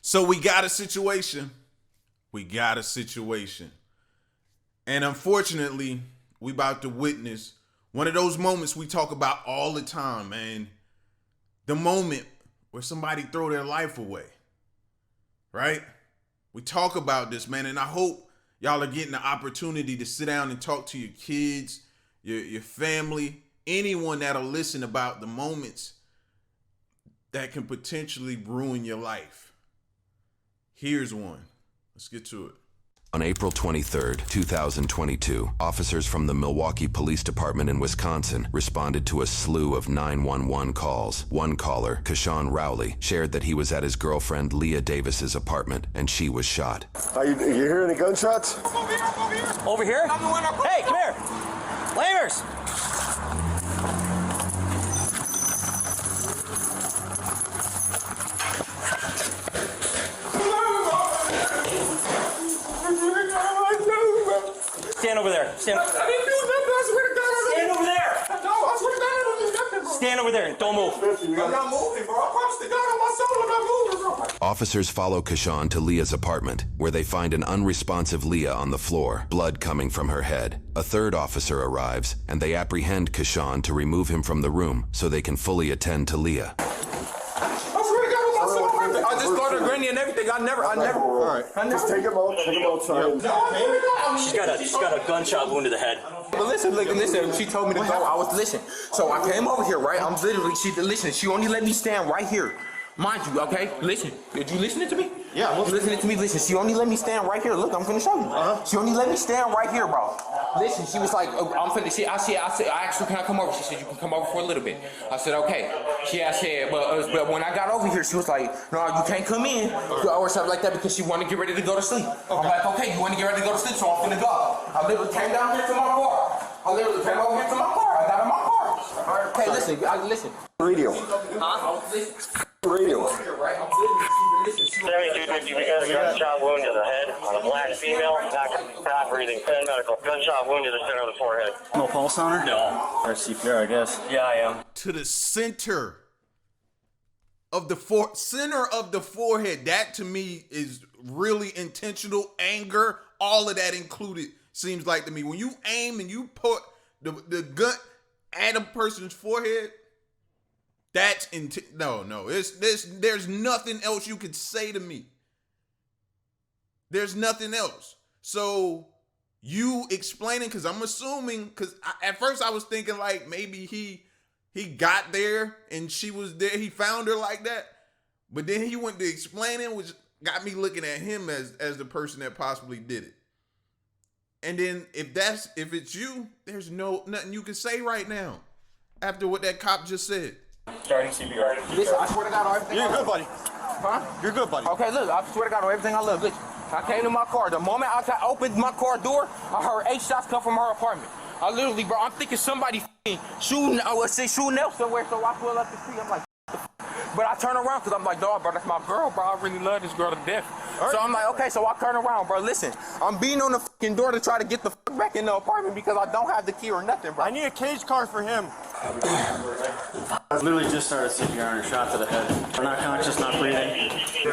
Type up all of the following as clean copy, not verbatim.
So we got a situation. And unfortunately, we about to witness one of those moments we talk about all the time, man. The moment where somebody throw their life away, right? We talk about this, man, and I hope y'all are getting the opportunity to sit down and talk to your kids, your family, anyone that'll listen about the moments that can potentially ruin your life. Here's one. Let's get to it. On April 23rd, 2022, officers from the Milwaukee Police Department in Wisconsin responded to a slew of 911 calls. One caller, Keshawn Rowley, shared that he was at his girlfriend Leah Davis's apartment and she was shot. You hear any gunshots? Over here? Hey, come here! Lamers! Stand over there. Stand over there. Stand over there and don't move. I'm not moving, bro. I promise to God on my soul I'm not moving, bro. Officers follow Keshawn to Leah's apartment, where they find an unresponsive Leah on the floor, blood coming from her head. A third officer arrives, and they apprehend Keshawn to remove him from the room so they can fully attend to Leah. I just got her granny and everything. I never. All right. Just take him outside. She's got a gunshot wound to the head. But listen. She told me to go. I was listening. So I came over here, right? I'm literally. She only let me stand right here. Mind you, okay? Listen. Did you listening to me? Yeah, I'm listening to me. Listen. She only let me stand right here. Look, I'm gonna show you. She only let me stand right here, bro. Listen. She was like, I'm finna. I asked her, can I come over? She said, you can come over for a little bit. I said, okay. She asked, but when I got over here, she was like, no, you can't come in or something like that because she wanted to get ready to go to sleep. Okay. I'm like, okay, you want to get ready to go to sleep, so I'm finna go. I literally came down here to my car. I literally came over here to my car. I got in my car. All right, okay, listen. Radio. Huh? Radio. Right? I'm literally, 7250, we got a gunshot wound to the head on a black female, not breathing, pen medical, gunshot wound to the center of the forehead. No pulse on her? No. Or CPR, I guess. Yeah, I am. To the center of the forehead. That to me is really intentional. Anger, all of that included, seems like to me. When you aim and you put the gun at a person's forehead, that's no. There's nothing else you could say to me. There's nothing else. So you explaining, because I'm assuming, because at first I was thinking like maybe he got there and she was there. He found her like that. But then he went to explaining, which got me looking at him as the person that possibly did it. And then if it's you, there's nothing you can say right now after what that cop just said. Starting CPR. listen, I swear to God on everything. You're good, buddy. Huh? You're good, buddy. Okay, look, I swear to God on everything I love. Listen, I came to my car. The moment I opened my car door, I heard 8 shots come from her apartment. I literally, bro, I'm thinking somebody shooting else somewhere, so I pull up the street. I'm like, but I turn around because I'm like, dog, bro, that's my girl, bro. I really love this girl to death. So I'm like, okay, so I turn around, bro. Listen, I'm beating on the fucking door to try to get the fuck back in the apartment because I don't have the key or nothing, bro. I need a cage car for him. I literally just started CPR and a shot to the head. I'm not conscious, not breathing.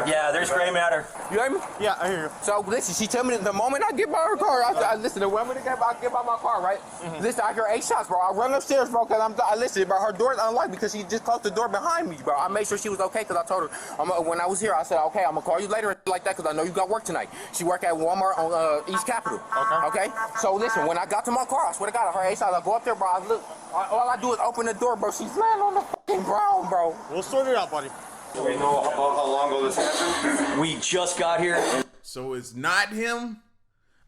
Yeah, there's gray matter. You hear me? Yeah, I hear you. So listen, she tell me the moment I get by her car, I listen, the moment I get by my car, right? Listen, I hear 8 shots, bro. I run upstairs, bro, because I listen, bro. Her door's unlocked because she just closed the door behind me, bro. I made sure she was okay because I told her when I was here, I said, okay, I'm gonna call you later and like that because I know you got work tonight. She work at Walmart on East Capitol. Okay. So listen, when I got to my car, I swear to God, I heard 8 shots. I go up there, bro. I look. All I do is open the door, bro. She's laying on the fucking ground, bro. We'll sort it out, buddy. Do we know how long ago this happened? We just got here. So it's not him?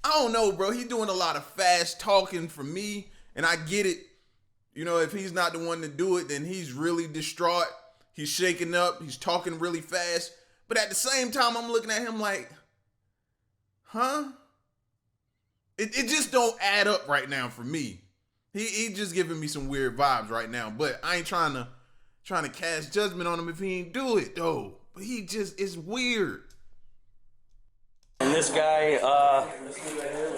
I don't know, bro. He's doing a lot of fast talking for me, and I get it. You know, if he's not the one to do it, then he's really distraught. He's shaking up. He's talking really fast. But at the same time, I'm looking at him like, huh? It just don't add up right now for me. He just giving me some weird vibes right now. But I ain't trying to cast judgment on him if he ain't do it, though. But he just is weird. And and this guy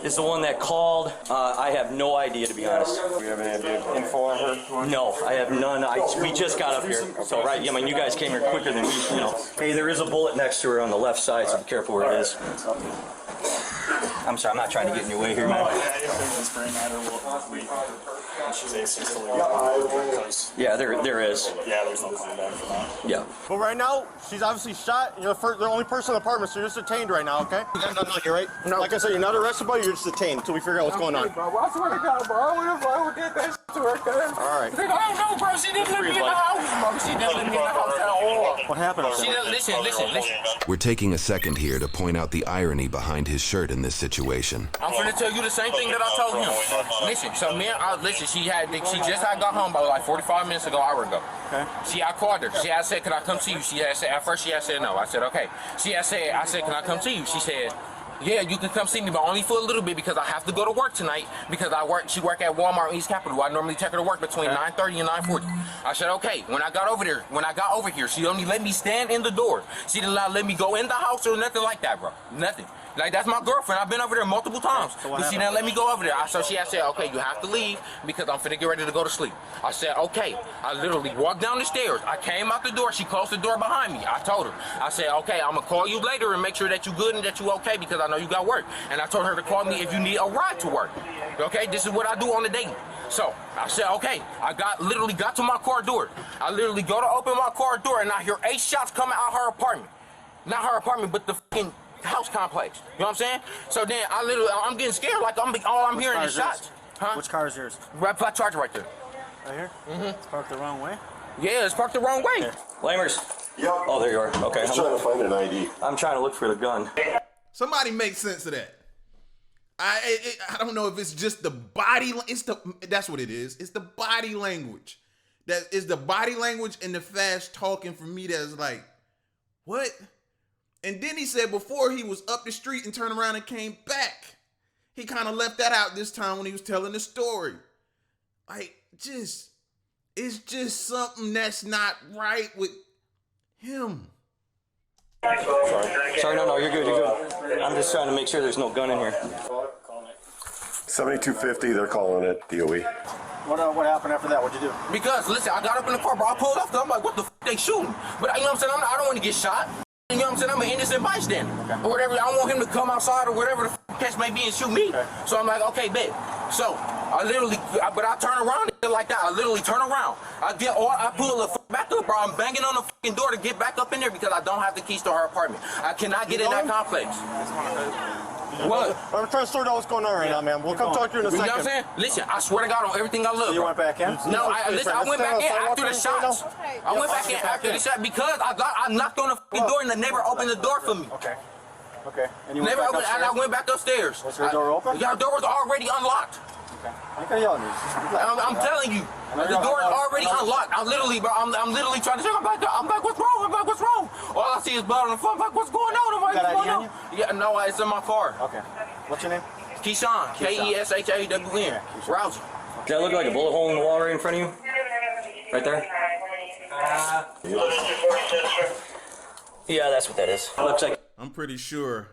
is the one that called. I have no idea, to be honest. Do you have any info on her? No, I have none. We just got up here, so right. I mean, you guys came here quicker than we. Hey, there is a bullet next to her on the left side, so be careful where it is. I'm sorry, I'm not trying to get in your way here, man. Yeah, there is. Yeah, there's no coming back for that. Yeah. But right now, she's obviously shot. You're the only person in the apartment, so you're just detained right now, okay? You got nothing on you, right? No. Like I said, you're not arrested, but you're just detained until we figure out what's going on. Bro, I swear to God, bro, I would get that shit to her, cuz. All right. I don't know, bro. She didn't let me in the house, bro. She didn't let me in the house at all. What happened? She didn't, listen. We're taking a second here to point out the irony behind his shirt in this situation. I'm finna tell you the same thing that I told him. Listen, so me, she just had got home about like 45 minutes ago, hour ago. Okay. I called her. She had said, "Can I come see you?" She had said, at first she had said no. I said, okay. I said, "Can I come see you?" She said, "Yeah, you can come see me, but only for a little bit because I have to go to work tonight because she work at Walmart in East Capitol. I normally take her to work between 9:30 and 9:40. I said, okay. When I got over here, she only let me stand in the door. She didn't let me go in the house or nothing like that, bro. Nothing. Like, that's my girlfriend. I've been over there multiple times. So but she didn't let me go over there. So she had said, okay, you have to leave because I'm finna get ready to go to sleep. I said, okay. I literally walked down the stairs. I came out the door. She closed the door behind me. I told her. I said, okay, I'm gonna call you later and make sure that you good and that you okay because I know you got work. And I told her to call me if you need a ride to work. Okay, this is what I do on the daily. So I said, okay. I literally got to my car door. I literally go to open my car door and I hear 8 shots coming out her apartment. Not her apartment, but the fucking house complex. You know what I'm saying? So then I'm getting scared like all I'm hearing is shots. Huh? Which car is yours? Red flat Charger right there. Right here? Mm-hmm. It's parked the wrong way? Yeah, it's parked the wrong way. Okay. Lamers. Yep. Oh, there you are. Okay. I'm trying to find an ID. I'm trying to look for the gun. Somebody make sense of that. I don't know if it's just the body. That's what it is. It's the body language. That is the body language and the fast talking for me. That's like, what? And then he said before he was up the street and turned around and came back. He kind of left that out this time when he was telling the story. Like, it's just something that's not right with him. Sorry, no, you're good, I'm just trying to make sure there's no gun in here. 7250, they're calling it DOE. What happened after that? What'd you do? Because, listen, I got up in the car, bro. I pulled up, I'm like, what the f*** they shooting? But, you know what I'm saying? I don't want to get shot. You know what I'm saying? I'm an innocent bystander. Okay. Or whatever. I don't want him to come outside or whatever the f*** case may be and shoot me. Okay. So I'm like, okay, bet. So I turn around like that. I literally turn around. I pull the f*** back up, bro. I'm banging on the f***ing door to get back up in there because I don't have the keys to her apartment. I cannot get in that complex. What? I'm trying to sort out what's going on right now, man. We'll come talk to you in a second. You know what I'm saying? Listen, I swear to God on everything I love. So you went back in? No, I went back in after the shots. I went back in after the shot because I knocked on the f***ing door and the neighbor opened the door for me. Okay. Okay. And you went back upstairs? And I went back upstairs. Was her door open? Yeah, the door was already unlocked. Okay. You can yell at me. I'm telling you, the door is already unlocked. I'm literally trying to check. I'm like, what's wrong? What's wrong? All I see is blood on the floor. I'm like, what's going on? I'm like, what's going on? Yeah, no, it's in my car. Okay. What's your name? Keshawn. Keshawn. Rousey. Does that look like a bullet hole in the wall right in front of you? Right there? Yeah, that's what that is. Looks like. I'm pretty sure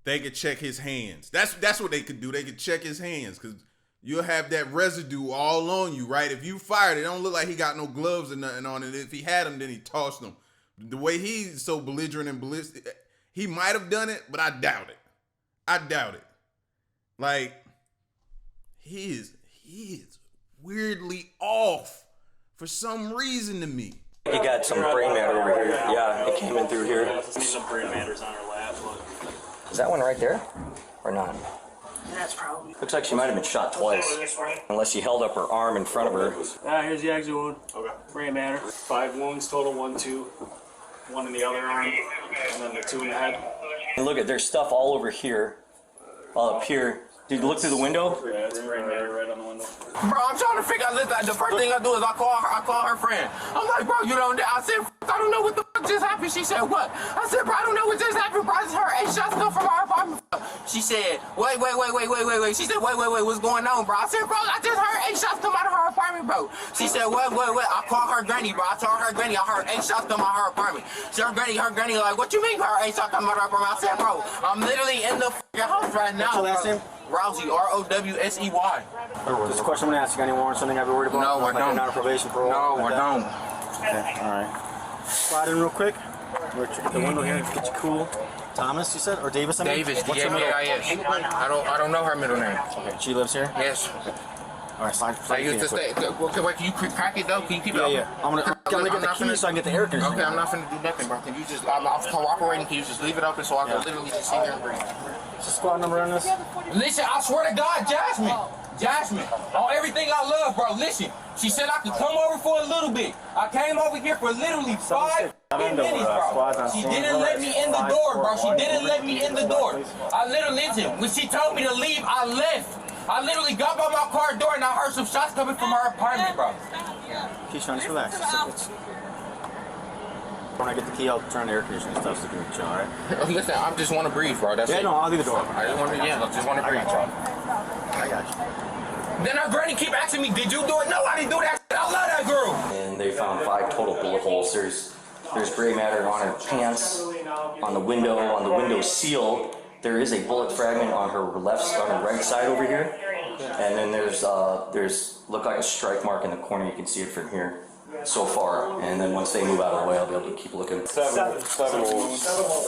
they could check his hands. That's what they could do. They could check his hands because you'll have that residue all on you, right? If you fired, it don't look like he got no gloves or nothing on it. If he had them, then he tossed them. The way he's so belligerent and ballistic, he might have done it, but I doubt it. I doubt it. Like, he is weirdly off for some reason to me. He got some brain matter over here. Yeah, it came in through here. Some brain matter's on her lap. Look. Is that one right there? Or not? That's probably. Looks like she might have been shot twice. Unless she held up her arm in front of her. Here's the exit wound. Okay. Brain matter. 5 wounds total, 1, 2. 1 in the other arm, and then the 2 in the head. And look at, there's stuff all over here. All up here. Dude, look through the window. Yeah, it's brain matter right on the window. Bro, I'm trying to figure out. The first thing I do is I call her friend. I'm like, bro, you know, I said, I don't know what the fuck just happened. She said, what? I said, bro, I don't know what just happened, bro. I just heard 8 shots come from our apartment. She said, wait. She said, wait, what's going on, bro? I said, bro, I just heard 8 shots come out of her apartment, bro. She said, wait. I called her granny, bro. I told her granny I heard 8 shots come out of her apartment. So her granny like, what you mean I heard 8 shots come out of her apartment? I said, bro, I'm literally in the house right now. What's your last name? Rousey, R-O-W-S-E-Y. Just a question I'm gonna ask you. Got any warrants? Something I've been worried about? No, I don't. Not a probation parole? No, I don't. Okay, all right. Slide in real quick. We're checking the window here. Get you cool. Thomas, you said, or Davis? Davis, What's your middle? D-A-V-I-S. I don't know her middle name. Okay, she lives here. Yes. All right, slide. I used to stay. Wait, can you crack it though? Can you keep it open? Yeah. I'm gonna get the key so I can get the air conditioner. Okay, I'm not finna do nothing, bro. Can you just? I'm cooperating. Can you just leave it open so I can literally just sit here and breathe? What's the squad number on this? Listen, I swear to God, Jasmine, on everything I love, bro. Listen, she said I could come over for a little bit. I came over here for literally 5 minutes, bro. She didn't let me in the door, bro. She didn't let me in the door. I literally, listen, when she told me to leave, I left. I literally got by my car door and I heard some shots coming from her apartment, bro. Keshawn, just relax. When I get the key, I'll turn the air conditioning and stuff so you can chill, all right? Listen, I just want to breathe, bro. That's it. No, I'll leave the door. I just want to breathe, bro. I got you. Then her granny keep asking me, did you do it? No, I didn't do that. I love that girl. And they found 5 total bullet holes. There's gray matter on her pants, on the window seal. There is a bullet fragment on her right side over here. And then there's look like a strike mark in the corner. You can see it from here so far. And then once they move out of the way, I'll be able to keep looking. 7 holes.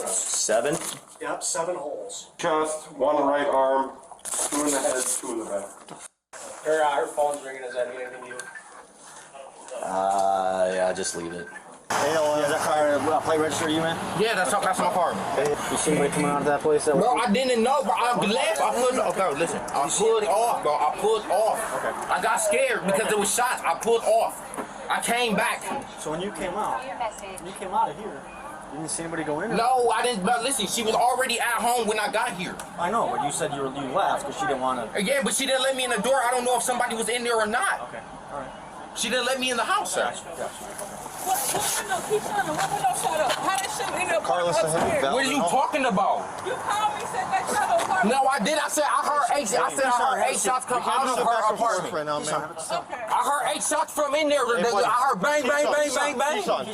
7? Yep, 7 holes. Chest, 1 right arm, 2 in the head, 2 in the back. Her phone's ringing. Is that anything you? Yeah, just leave it. Hey, is that car plate register you, man? Yeah, that's my car. Hey, you see anybody coming out of that place? Bro, I didn't know, bro. I left. I pulled off, bro. I pulled off. Okay. I got scared because there was shots. I pulled off. I came back. So when you came out of here, you didn't see anybody go in? No, I didn't. But listen, she was already at home when I got here. I know, but you said you left because she didn't want to. Yeah, but she didn't let me in the door. I don't know if somebody was in there or not. Okay, all right. She didn't let me in the house, sir. What window? Keep trying to. What window shut up? How did shit end up upstairs? What are you talking about? You called me, said that shut up. No, I did. I said I heard 8 shots come out of her apartment. Right now, man. Okay. I heard 8 shots from in there. I heard bang, bang, bang, bang, bang. Keshawn,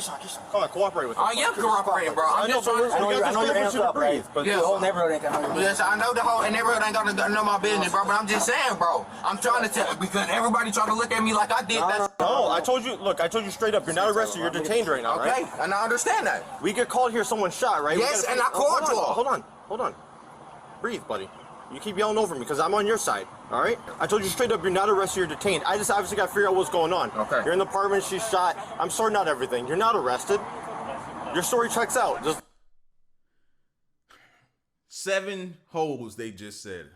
come on, cooperate with us. I am cooperating, bro. I'm just trying I know you're amped up, right? But Yeah. the whole neighborhood ain't gonna know. Yes, I know the whole neighborhood ain't gonna know my business, bro. But I'm just saying, bro. I'm trying to tell because everybody trying to look at me like I did that. No, I told you. Look, I told you straight up. You're not arrested. You're detained right now, Okay, right? and I understand that. We get called here. Someone shot, right? Yes, and I called you all. Hold on. Breathe, buddy. You keep yelling over me because I'm on your side. All right? I told you straight up. You're not arrested. You're detained. I just obviously got to figure out what's going on. Okay. You're in the apartment. She's shot. I'm sorting out everything. You're not arrested. Your story checks out. Just 7 holes, they just said.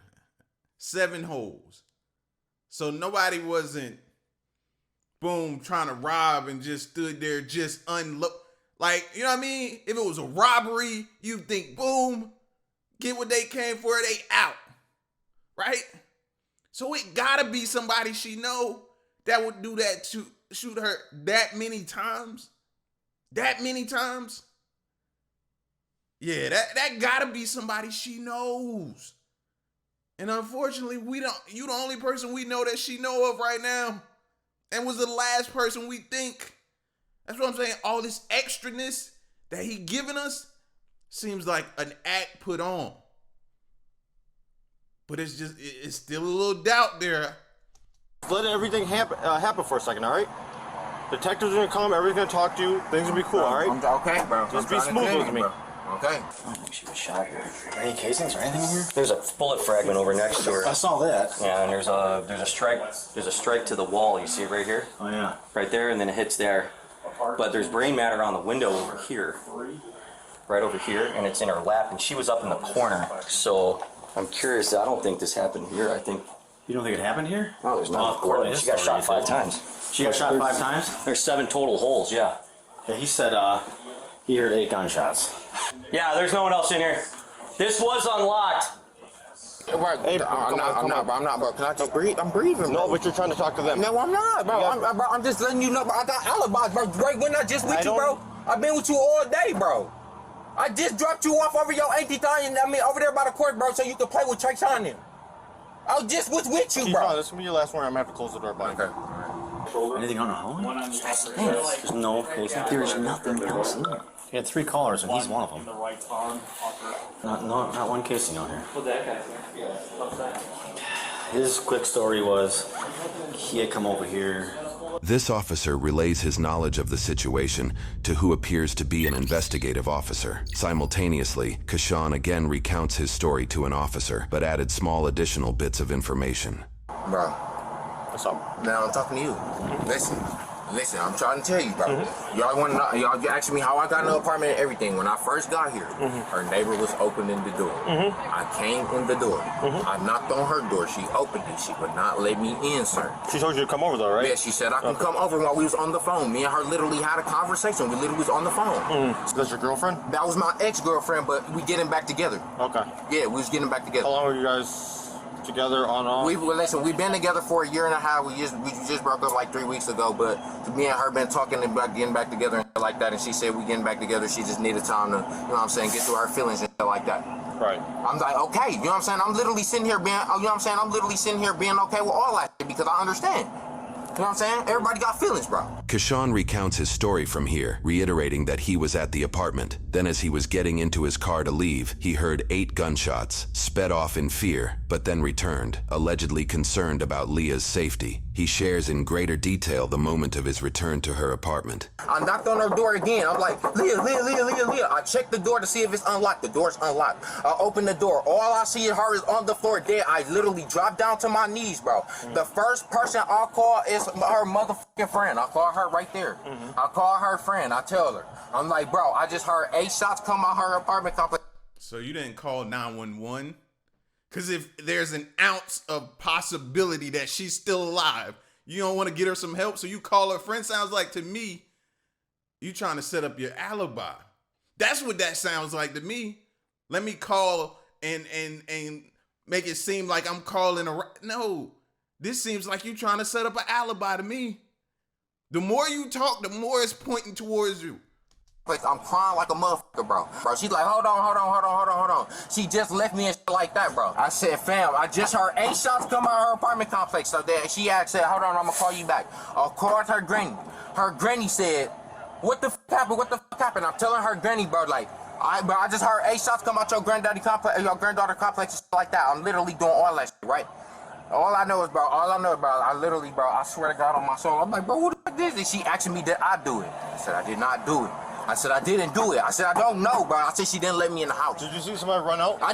7 holes. So nobody wasn't, boom, trying to rob and just stood there just unload. Like, you know what I mean? If it was a robbery, you think, boom, get what they came for, they out. Right? So it gotta be somebody she know that would do that to shoot her that many times. That many times. Yeah, that gotta be somebody she knows. And unfortunately, you the only person we know that she know of right now. And was the last person we think. That's what I'm saying. All this extraness that he giving us seems like an act put on. But it's still a little doubt there. let everything happen for a second, all right? Detectives are gonna come. Everybody's gonna talk to you. Things will be cool, all right? Okay, bro. Just be smooth with me. Okay. I don't think she was shot here. Any casings or anything in here? There's a bullet fragment over next to her. I saw that. Yeah, and there's a strike to the wall. You see it right here? Oh yeah. Right there, and then it hits there. But there's brain matter on the window over here. Right over here, and it's in her lap, and she was up in the corner. So I'm curious. I don't think this happened here. I think. You don't think it happened here? Oh, there's not. She got shot 5 times. She got shot 5 times? There's 7 total holes. Yeah. Yeah, he said he heard 8 gunshots. Yeah, there's no one else in here. This was unlocked. Right. Hey, I'm not, bro. Can I just breathe? I'm breathing. No, bro. but you're trying to talk to them. No, I'm not, bro. I'm just letting you know, bro. I got alibis, bro. Right when I just with you, bro. I've been with you all day, bro. I just dropped you off over your auntie thing, over there by the court, bro, so you can play with Keshawn them. I just was with you, bro. This will be your last one. I'm gonna have to close the door, buddy. Okay. Anything on the home? There's no case. There's nothing else in there. He had 3 callers, and he's one of them. Not one casing out here. His quick story was he had come over here. This officer relays his knowledge of the situation to who appears to be an investigative officer. Simultaneously, Keshawn again recounts his story to an officer, but added small additional bits of information. Bro. What's up? Now I'm talking to you. Listen, I'm trying to tell you, bro. Y'all want to know? Y'all asking me how I got in the apartment and everything. When I first got here, her neighbor was opening the door. I came in the door. I knocked on her door. She opened it. She would not let me in, sir. She told you to come over, though, right? Yeah, she said I can come over while we was on the phone. Me and her literally had a conversation. We literally was on the phone. That's your girlfriend? That was my ex-girlfriend, but we getting back together. Okay. Yeah, we was getting back together. How long were you guys together on off? We've been together for a year and a half. We just broke up like 3 weeks ago, but me and her been talking about getting back together and like that, and she said we getting back together. She just needed time to, you know what I'm saying, get through her feelings and like that. Right. I'm like, okay, you know what I'm saying? I'm literally sitting here being, you know what I'm saying? I'm literally sitting here being okay with all that shit because I understand. You know what I'm saying? Everybody got feelings, bro. Keshawn recounts his story from here, reiterating that he was at the apartment. Then as he was getting into his car to leave, he heard 8 gunshots, sped off in fear, but then returned, allegedly concerned about Leah's safety. He shares in greater detail the moment of his return to her apartment. I knocked on her door again. I'm like, Leah. I checked the door to see if it's unlocked. The door's unlocked. I open the door. All I see of her is on the floor dead. I literally dropped down to my knees, bro. The first person I call is her motherfucking friend. I call her right there. I call her friend. I tell her. I'm like, bro, I just heard 8 shots come out her apartment complex. So you didn't call 911? Because if there's an ounce of possibility that she's still alive, you don't want to get her some help, so you call her friend. Sounds like to me, you trying to set up your alibi. That's what that sounds like to me. Let me call and make it seem like I'm calling a... No, this seems like you trying to set up an alibi to me. The more you talk, the more it's pointing towards you. I'm crying like a motherfucker, bro. She's like, hold on. She just left me and shit like that, bro. I said, fam, I just heard 8 shots come out of her apartment complex. So then she said, hold on, I'm gonna call you back. I called her granny. Her granny said, what the fuck happened? I'm telling her granny, bro, like, I just heard 8 shots come out your granddaughter complex and shit like that. I'm literally doing all that shit, right? All I know, bro, I literally, bro, I swear to God on my soul, I'm like, bro, who the fuck is this? She asking me, did I do it? I said, I did not do it. I said, I didn't do it. I said, I don't know, bro. I said, she didn't let me in the house. Did you see somebody run out? I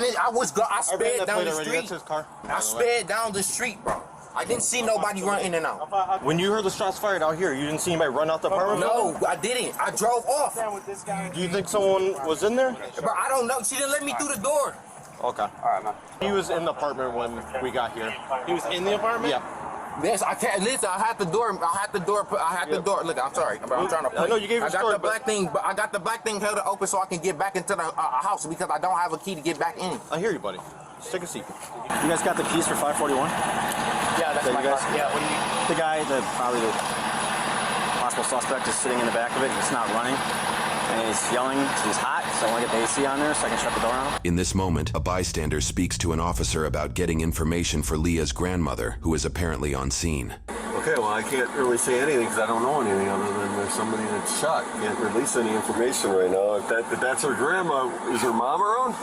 sped down the street. That's his car. I sped down the street, bro. I didn't see nobody run in and out. When you heard the shots fired out here, you didn't see anybody run out the apartment? No, I didn't. I drove off. Do you think someone was in there? Bro, I don't know. She didn't let me through the door. Okay. All right, man. He was in the apartment when we got here. He was in the apartment? Yeah. Yes, I can't. Listen, I had the door. Look, I'm sorry, bro. I'm trying to. I know you gave your story, the black thing, but I got the black thing held open so I can get back into the house because I don't have a key to get back in. I hear you, buddy. Just take a seat. You guys got the keys for 541? Yeah, that's my car. Yeah, what do you... The guy, probably the possible suspect is sitting in the back of it. It's not running. And he's yelling, he's hot, so I want to get the AC on there so I can shut the door on. In this moment, a bystander speaks to an officer about getting information for Leah's grandmother, who is apparently on scene. Okay, well, I can't really say anything because I don't know anything other than there's somebody that's shot. Can't release any information right now. If that's her grandma, is her mom around?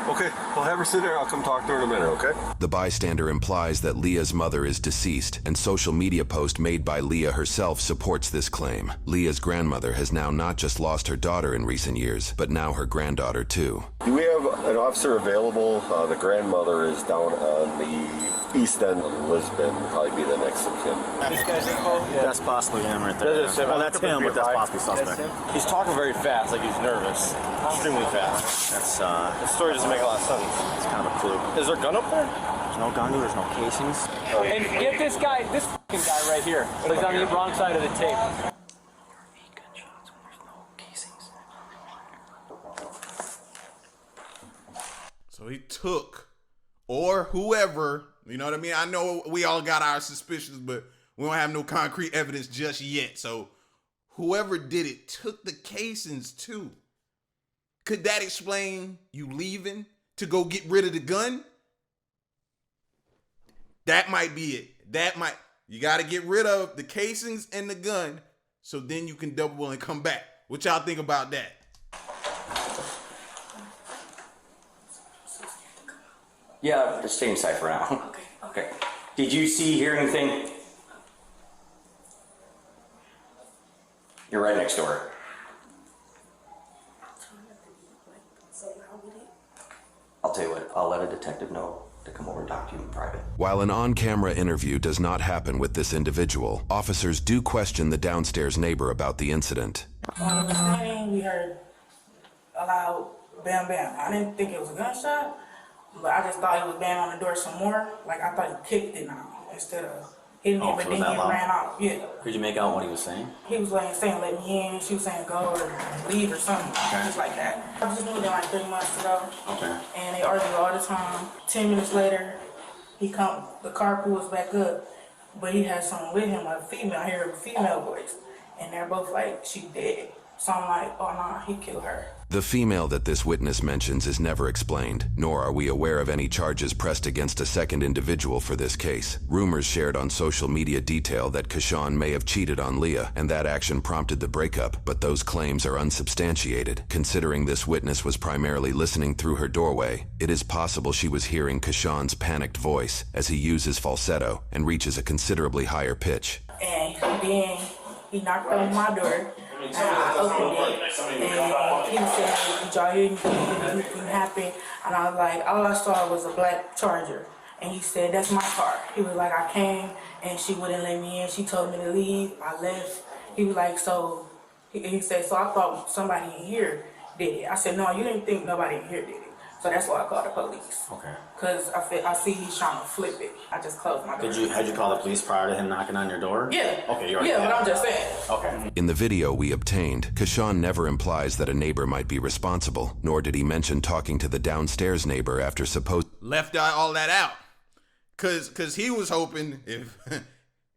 Okay, well, have her sit there. I'll come talk to her in a minute, okay? The bystander implies that Leah's mother is deceased, and social media post made by Leah herself supports this claim. Leah's grandmother has now not just lost her daughter in recent years, but now her granddaughter too. Do we have an officer available? The grandmother is down on the east end of Lisbon, probably be the next of kin. This guy's info? Yeah. That's possibly him right there. Well, that's him, but that's possibly suspect. He's talking very fast, like he's nervous. Extremely fast. That's, the story doesn't make a lot of sense. it's kind of a clue. Is there a gun up there? There's no gun, there's no casings. And get this guy, this fucking guy right here. He's on the wrong side of the tape. 8 gunshots when there's no casings. So he took, or whoever, you know what I mean? I know we all got our suspicions, but we don't have no concrete evidence just yet. So whoever did it took the casings too. Could that explain you leaving to go get rid of the gun? That might be it. You got to get rid of the casings and the gun so then you can double and come back. What y'all think about that? Yeah, just stay inside for now. Okay. Did you hear anything? You're right next door. I'll tell you what, I'll let a detective know to come over and talk to you in private. While an on-camera interview does not happen with this individual, officers do question the downstairs neighbor about the incident. When we was standing, we heard a loud bam bam. I didn't think it was a gunshot, but I just thought he was banging on the door some more. Like I thought he kicked it now instead of hitting me, but then he ran out. Yeah. Did you make out what he was saying? He was like saying let me in. She was saying go or leave or something. Just like that. I just knew them like 3 months ago. Okay. And they argue all the time. 10 minutes later, the car pulls back up, but he had someone with him, a female. I hear a female voice, and they're both like, she dead. So I'm like, oh nah, he killed her. The female that this witness mentions is never explained, nor are we aware of any charges pressed against a second individual for this case. Rumors shared on social media detail that Keshawn may have cheated on Leah, and that action prompted the breakup, but those claims are unsubstantiated. Considering this witness was primarily listening through her doorway, it is possible she was hearing Keshawn's panicked voice as he uses falsetto and reaches a considerably higher pitch. And then he knocked on my door. And I opened it, and he said, did y'all hear anything happen? And I was like, all I saw was a black Charger. And he said, that's my car. He was like, I came, and she wouldn't let me in. She told me to leave. I left. He was like, so, he said, so I thought somebody in here did it. I said, no, you didn't think nobody in here did it. So that's why I called the police. Okay. Because I see he's trying to flip it. I just closed my door. Had you called the police prior to him knocking on your door? Yeah. Okay, you already but I'm just saying. Okay. In the video we obtained, Keshawn never implies that a neighbor might be responsible, nor did he mention talking to the downstairs neighbor after supposed... Left all that out. Cause he was hoping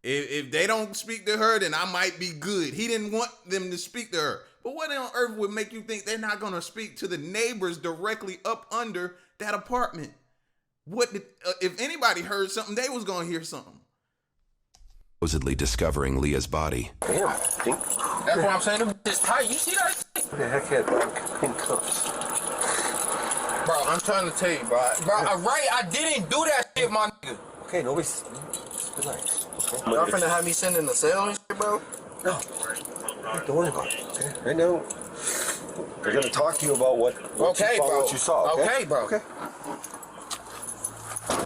if they don't speak to her, then I might be good. He didn't want them to speak to her. But what on earth would make you think they're not going to speak to the neighbors directly up under that apartment? If anybody heard something, they was going to hear something. Supposedly discovering Leah's body. Damn, that's what I'm saying. It's tight. You see that? What the heck had pink cups? Bro, I'm trying to tell you, bro. Right, I didn't do that shit, my nigga. Okay, nobody's... Relax. Okay? Y'all finna have me send in the cell and shit, bro? No. Don't worry about it, okay? Right now, they're gonna talk to you about what you saw, okay? Okay, bro. Okay.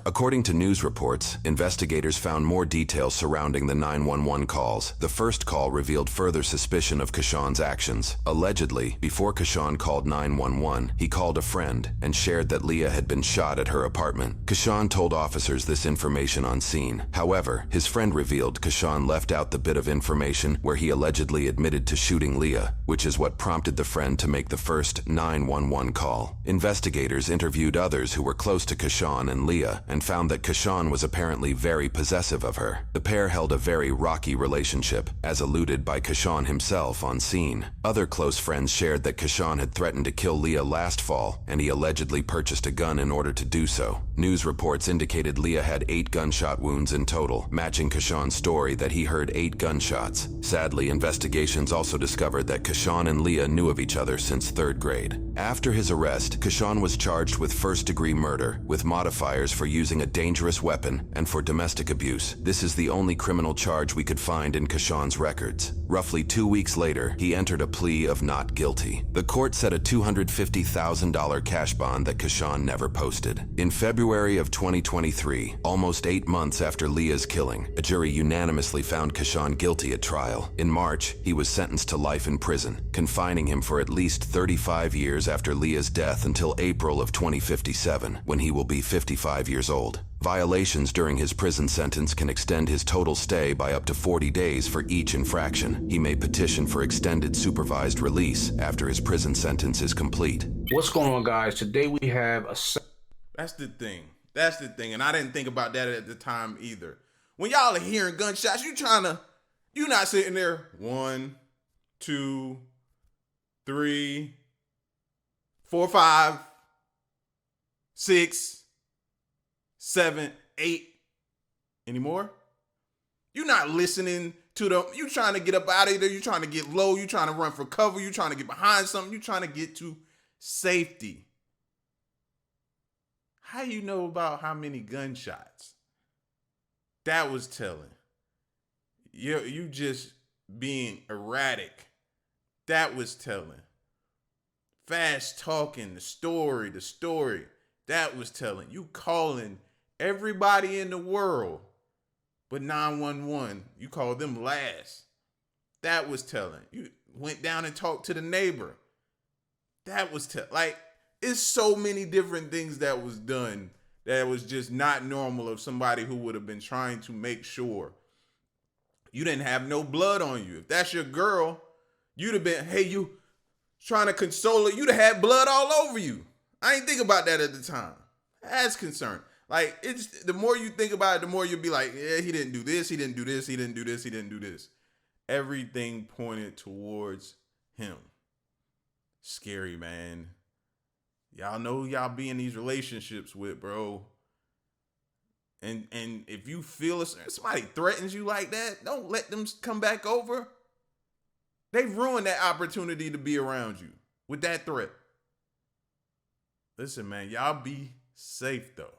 According to news reports, investigators found more details surrounding the 911 calls. The first call revealed further suspicion of Keshawn's actions. Allegedly, before Keshawn called 911, he called a friend and shared that Leah had been shot at her apartment. Keshawn told officers this information on scene. However, his friend revealed Keshawn left out the bit of information where he allegedly admitted to shooting Leah, which is what prompted the friend to make the first 911 call. Investigators interviewed others who were close to Keshawn and Leah and found that Keshawn was apparently very possessive of her. The pair held a very rocky relationship, as alluded by Keshawn himself on scene. Other close friends shared that Keshawn had threatened to kill Leah last fall, and he allegedly purchased a gun in order to do so. News reports indicated Leah had 8 gunshot wounds in total, matching Keshawn's story that he heard 8 gunshots. Sadly, investigations also discovered that Keshawn and Leah knew of each other since 3rd grade. After his arrest, Keshawn was charged with first-degree murder, with modifiers for using a dangerous weapon, and for domestic abuse. This is the only criminal charge we could find in Keshawn's records. Roughly 2 weeks later, he entered a plea of not guilty. The court set a $250,000 cash bond that Keshawn never posted. In February of 2023, almost 8 months after Leah's killing, a jury unanimously found Keshawn guilty at trial. In March, he was sentenced to life in prison, confining him for at least 35 years after Leah's death until April of 2057, when he will be 55 years old. Violations during his prison sentence can extend his total stay by up to 40 days for each infraction. He may petition for extended supervised release after his prison sentence is complete. What's going on, guys? Today we have a... That's the thing. That's the thing. And I didn't think about that at the time either. When y'all are hearing gunshots, you're not sitting there, 1, 2, 3, 4, 5, 6, 7, 8. Any more? You're not listening to them. You trying to get up out of there. You trying to get low. You trying to run for cover. You trying to get behind something. You trying to get to safety. How you know about how many gunshots? That was telling. You just being erratic. That was telling. Fast talking, the story. That was telling. You calling everybody in the world, but 911, you called them last. That was telling. You went down and talked to the neighbor. That was telling. Like, it's so many different things that was done that was just not normal of somebody who would have been trying to make sure you didn't have no blood on you. If that's your girl, you'd have been, hey, you trying to console her, you'd have had blood all over you. I ain't think about that at the time. That's concerned. Like, it's the more you think about it, the more you'll be like, yeah, he didn't do this, he didn't do this, he didn't do this, he didn't do this. Everything pointed towards him. Scary, man. Y'all know who y'all be in these relationships with, bro. And if you feel somebody threatens you like that, don't let them come back over. They ruined that opportunity to be around you with that threat. Listen, man, y'all be safe, though.